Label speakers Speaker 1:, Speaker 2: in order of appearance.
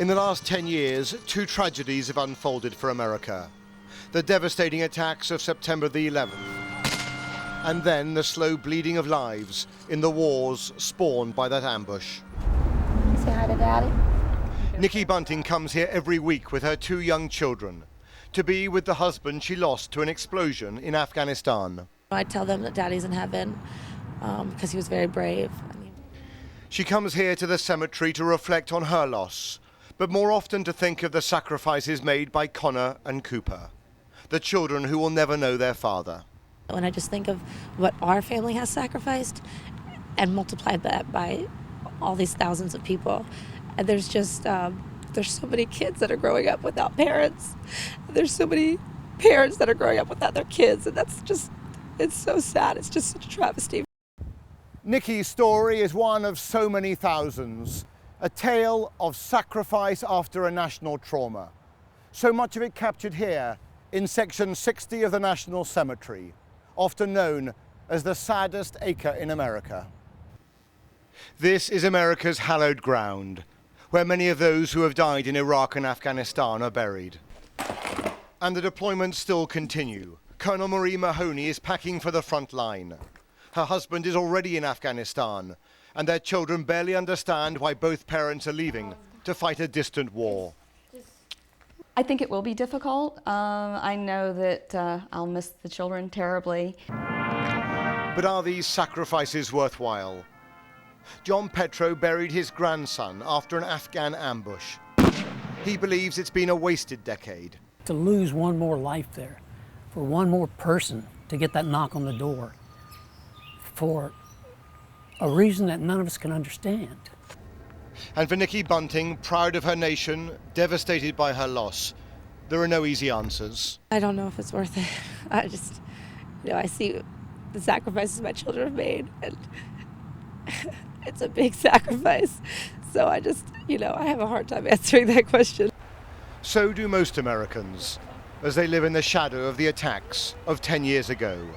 Speaker 1: In the last 10 years, two tragedies have unfolded for America. The devastating attacks of September the 11th, and then the slow bleeding of lives in the wars spawned by that ambush.
Speaker 2: Say hi to Daddy.
Speaker 1: Nikki Bunting comes here every week with her two young children to be with the husband she lost to an explosion in Afghanistan.
Speaker 3: I tell them that Daddy's in heaven because he was very brave.
Speaker 1: She comes here to the cemetery to reflect on her loss, but more often to think of the sacrifices made by Connor and Cooper, the children who will never know their father.
Speaker 3: When I just think of what our family has sacrificed and multiplied that by all these thousands of people, and there's just there's so many kids that are growing up without parents. There's so many parents that are growing up without their kids, and that's just, it's so sad. It's just such a travesty.
Speaker 1: Nikki's story is one of so many thousands, a tale of sacrifice after a national trauma. So much of it captured here in section 60 of the National Cemetery, often known as the saddest acre in America. This is America's hallowed ground, where many of those who have died in Iraq and Afghanistan are buried. And the deployments still continue. Colonel Marie Mahoney is packing for the front line. Her husband is already in Afghanistan, and their children barely understand why both parents are leaving to fight a distant war.
Speaker 4: I think it will be difficult. I know that I'll miss the children terribly.
Speaker 1: But are these sacrifices worthwhile? John Petro buried his grandson after an Afghan ambush. He believes it's been a wasted decade.
Speaker 5: To lose one more life there, for one more person to get that knock on the door, for a reason that none of us can understand.
Speaker 1: And for Nikki Bunting, proud of her nation, devastated by her loss, there are no easy answers.
Speaker 3: I don't know if it's worth it. I just, I see the sacrifices my children have made, and it's a big sacrifice. So I just, I have a hard time answering that question.
Speaker 1: So do most Americans, as they live in the shadow of the attacks of 10 years ago.